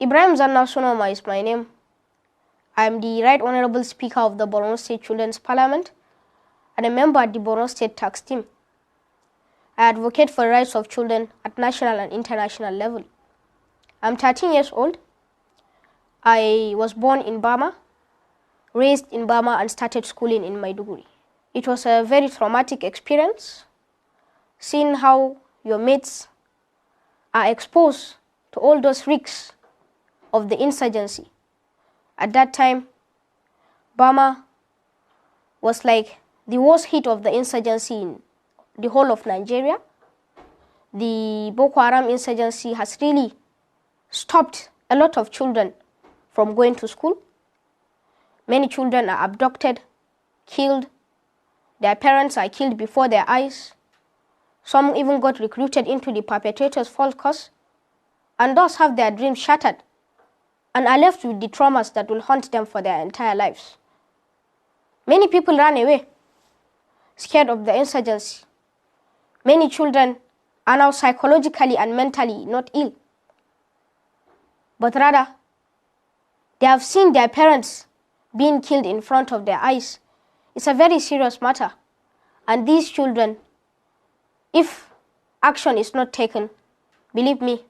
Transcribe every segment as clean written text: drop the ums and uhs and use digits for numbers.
Ibrahim Zanna Sunoma is my name. I am the Right Honorable Speaker of the Borno State Children's Parliament and a member at the Borno State Tax Team. I advocate for the rights of children at national and international level. I'm 13 years old. I was born in Bama, raised in Bama, and started schooling in Maiduguri. It was a very traumatic experience, seeing how your mates are exposed to all those risks of the insurgency. At that time, Bama was like the worst hit of the insurgency in the whole of Nigeria. The Boko Haram insurgency has really stopped a lot of children from going to school. Many children are abducted, killed. Their parents are killed before their eyes. Some even got recruited into the perpetrators' false cause, and thus have their dreams shattered and are left with the traumas that will haunt them for their entire lives. Many people ran away, scared of the insurgency. Many children are now psychologically and mentally not ill, but rather they have seen their parents being killed in front of their eyes. It's a very serious matter, and these children, if action is not taken, believe me,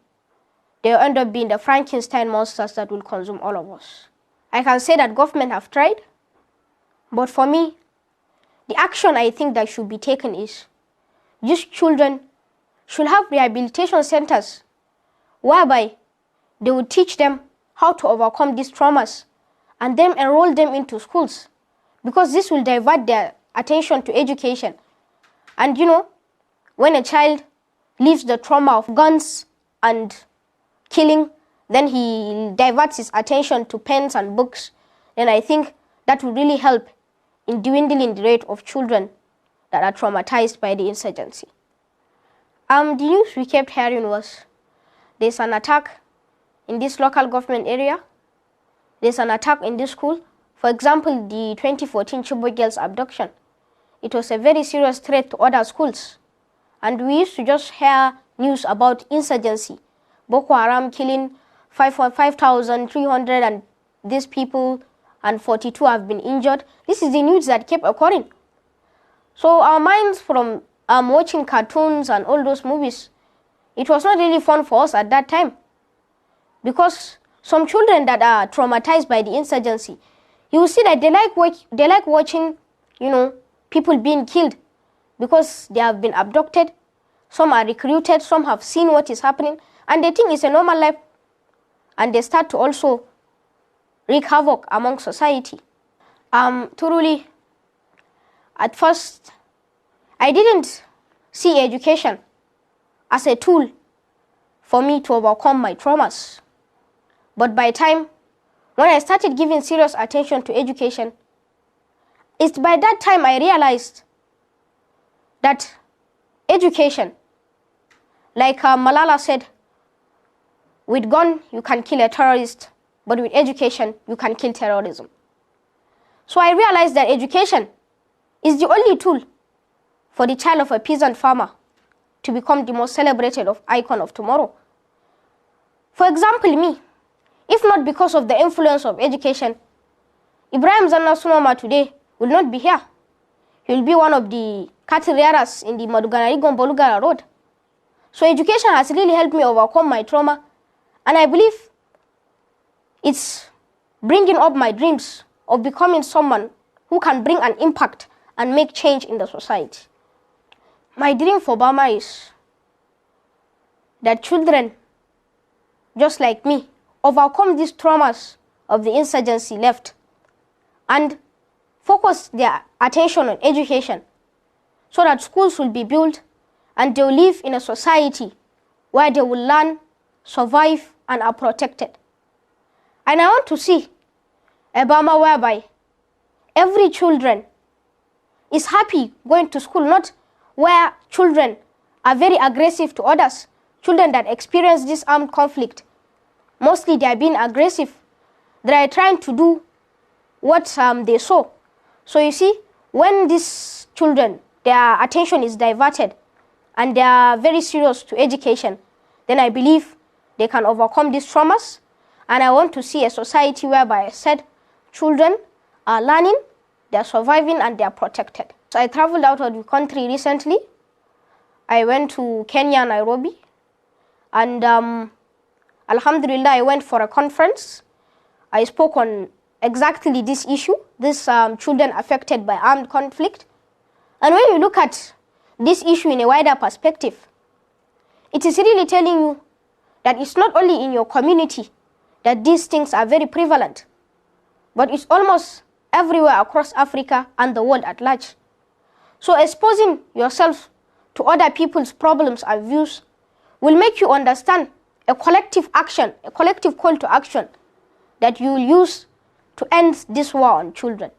they'll end up being the Frankenstein monsters that will consume all of us. I can say that government have tried, but for me, the action I think that should be taken is these children should have rehabilitation centers whereby they would teach them how to overcome these traumas and then enroll them into schools, because this will divert their attention to education. And when a child leaves the trauma of guns and killing, then he diverts his attention to pens and books, then I think that will really help in dwindling the rate of children that are traumatized by the insurgency. The news we kept hearing was there's an attack in this local government area, there's an attack in this school. For example, the 2014 Chibok girls abduction. It was a very serious threat to other schools. And we used to just hear news about insurgency, Boko Haram killing 5,300 and these people, and 42 have been injured. This is the news that kept occurring. So our minds from watching cartoons and all those movies, it was not really fun for us at that time. Because some children that are traumatized by the insurgency, you will see that they like watching, people being killed because they have been abducted. Some are recruited, some have seen what is happening, and they think it's a normal life. And they start to also wreak havoc among society. Truly, at first, I didn't see education as a tool for me to overcome my traumas. But by time, when I started giving serious attention to education, it's by that time I realized that education, like Malala said, with gun you can kill a terrorist, but with education you can kill terrorism. So I realized that education is the only tool for the child of a peasant farmer to become the most celebrated icon of tomorrow. For example, me, if not because of the influence of education, Ibrahim Zanna Sunoma today will not be here. He will be one of the cattle rearers in the Maduganari-Gombolugara road. So education has really helped me overcome my trauma, and I believe it's bringing up my dreams of becoming someone who can bring an impact and make change in the society. My dream for Bama is that children, just like me, overcome these traumas of the insurgency left and focus their attention on education so that schools will be built and they will live in a society where they will learn, survive, and are protected. And I want to see a Bama whereby every children is happy going to school, not where children are very aggressive to others, children that experience this armed conflict. Mostly they are being aggressive. They are trying to do what they saw. So you see, when these children, their attention is diverted and they are very serious to education, then I believe they can overcome these traumas And I want to see a society whereby I said children are learning, they're surviving, and they're protected. So I traveled out of the country recently. I went to Kenya, Nairobi, and Alhamdulillah, I went for a conference. I spoke on exactly this issue, this children affected by armed conflict. And when you look at this issue in a wider perspective, it is really telling you that it's not only in your community that these things are very prevalent, but it's almost everywhere across Africa and the world at large. So exposing yourself to other people's problems and views will make you understand a collective action, a collective call to action that you will use to end this war on children.